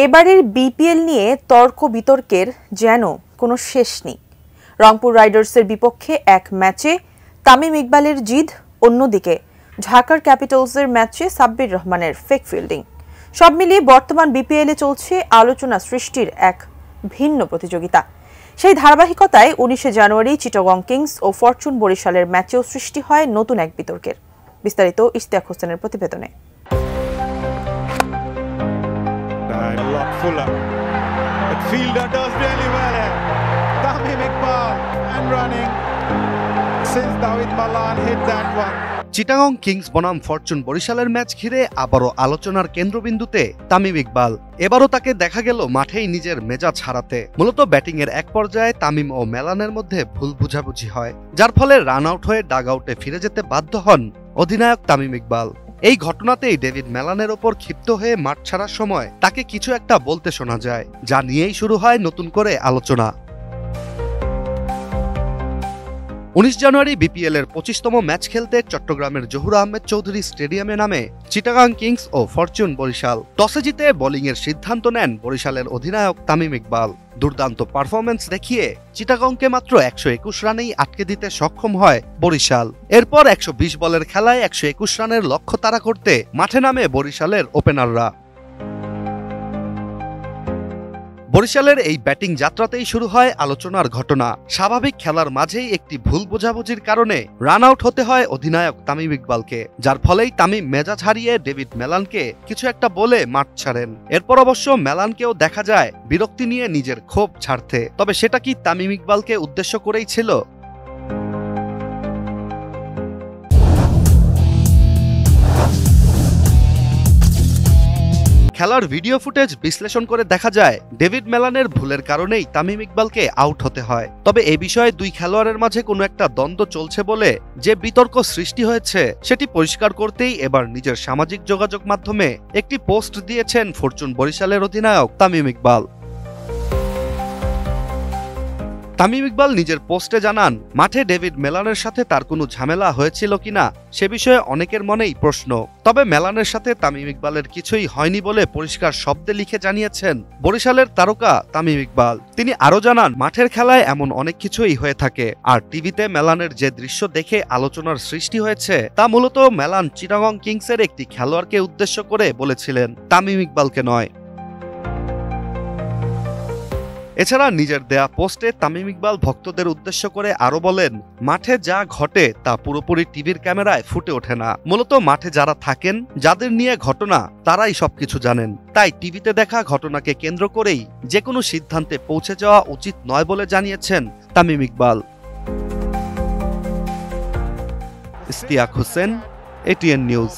এবারের বিপিএল নিয়ে তর্ক বিতর্কের যেন কোনো শেষ নেই। রংপুর রাইডার্সের বিপক্ষে এক ম্যাচে তামিম ইকবালের জিদ, অন্যদিকে ঢাকার ক্যাপিটালসের ম্যাচে সাব্বির রহমানের ফেক ফিল্ডিং। সব মিলিয়ে বর্তমান বিপিএলে চলছে আলোচনা সৃষ্টির এক ভিন্ন প্রতিযোগিতা। সেই ধারাবাহিকতায় 19 জানুয়ারি চিটাগং কিংস ও ফরচুন বরিশালের ম্যাচেও সৃষ্টি হয় নতুন এক বিতর্কের। বিস্তারিত ইশতিয়াক হোসেনের প্রতিবেদনে। Fuller. But fielder does really well here. Tamim Iqbal and running since David Malan hit that one. Chittagong Kings বনাম ফরচুন বরিশালের ম্যাচ ঘিরে আবারও আলোচনার কেন্দ্রবিন্দুতে তামিম ইকবাল। এবারও তাকে দেখা গেল মাঠেই নিজের মেজাজ হারাতে। মূলত ব্যাটিংয়ের এক পর্যায়ে তামিম ও মেলানের মধ্যে ভুল বুঝাবুঝি হয়, যার ফলে রান আউট হয়ে ডাগ আউটে ফিরে যেতে বাধ্য হন অধিনায়ক তামিম ইকবাল। এই ঘটনাতেই ডেভিড মেলানের ওপর ক্ষিপ্ত হয়ে মাঠ ছাড়ার সময় তাকে কিছু একটা বলতে শোনা যায়, যা নিয়েই শুরু হয় নতুন করে আলোচনা। 19 জানুয়ারি বিপিএল এর 25তম ম্যাচ খেলতে চট্টগ্রামের জহুর আহমেদ চৌধুরী স্টেডিয়ামে নামে চিটাগং কিংস ও ফরচুন বরিশাল। টসে জিতে বোলিংয়ের সিদ্ধান্ত নেন বরিশালের অধিনায়ক তামিম ইকবাল। দুর্দান্ত পারফরম্যান্স দেখিয়ে চিটাগংকে মাত্র 121 রানেই আটকে দিতে সক্ষম হয় বরিশাল। এরপর 120 বলের খেলায় 121 রানের লক্ষ্য তাড়া করতে মাঠে নামে বরিশালের ওপেনাররা। বরিশালের এই ব্যাটিং যাত্রাতেই শুরু হয় আলোচনার ঘটনা। স্বাভাবিক খেলার মাঝেই একটি ভুল বোঝাবুঝির কারণে রান আউট হতে হয় অধিনায়ক তামিম ইকবালকে, যার ফলেই তামিম মেজাজ হারিয়ে ডেভিড মেলানকে কিছু একটা বলে মাঠ ছাড়েন। এরপর অবশ্য মেলানকেও দেখা যায় বিরক্তি নিয়ে নিজের ক্ষোভ ছাড়তে। তবে সেটা কি তামিম ইকবালকে উদ্দেশ্য করেই ছিল? খেলার ভিডিও ফুটেজ বিশ্লেষণ করে দেখা যায় ডেভিড মেলানের ভুলের কারণেই তামিম ইকবালকে আউট হতে হয়। তবে এ বিষয়ে দুই খেলোয়াড়ের মাঝে কোনো একটা দ্বন্দ্ব চলছে বলে যে বিতর্ক সৃষ্টি হয়েছে সেটি পরিষ্কার করতেই এবার নিজের সামাজিক যোগাযোগ মাধ্যমে একটি পোস্ট দিয়েছেন ফরচুন বরিশালের অধিনায়ক তামিম ইকবাল। তামিম ইকবাল নিজের পোস্টে জানান, মাঠে ডেভিড মেলানের সাথে তার কোনো ঝামেলা হয়েছিল কিনা সে বিষয়ে অনেকের মনেই প্রশ্ন। তবে মেলানের সাথে তামিম ইকবালের কিছুই হয়নি বলে পরিষ্কার শব্দে লিখে জানিয়েছেন বরিশালের তারকা তামিম ইকবাল। তিনি আরও জানান, মাঠের খেলায় এমন অনেক কিছুই হয়ে থাকে, আর টিভিতে মেলানের যে দৃশ্য দেখে আলোচনার সৃষ্টি হয়েছে তা মূলত মেলান চিটাগং কিংসের একটি খেলোয়াড়কে উদ্দেশ্য করে বলেছিলেন, তামিম ইকবালকে নয়। এছাড়া নিজের দেয়া পোস্টে তামিম ইকবাল ভক্তদের উদ্দেশ্য করে আরো বলেন, মাঠে যা ঘটে তা পুরোপুরি টিভির ক্যামেরায় ফুটে ওঠে না। মূলত মাঠে যারা থাকেন, যাদের নিয়ে ঘটনা, তারাই সবকিছু জানেন। তাই টিভিতে দেখা ঘটনাকে কেন্দ্র করেই যে কোনো সিদ্ধান্তে পৌঁছে যাওয়া উচিত নয় বলে জানিয়েছেন তামিম ইকবাল। ইশতিয়াক হোসেন, এটিএন নিউজ।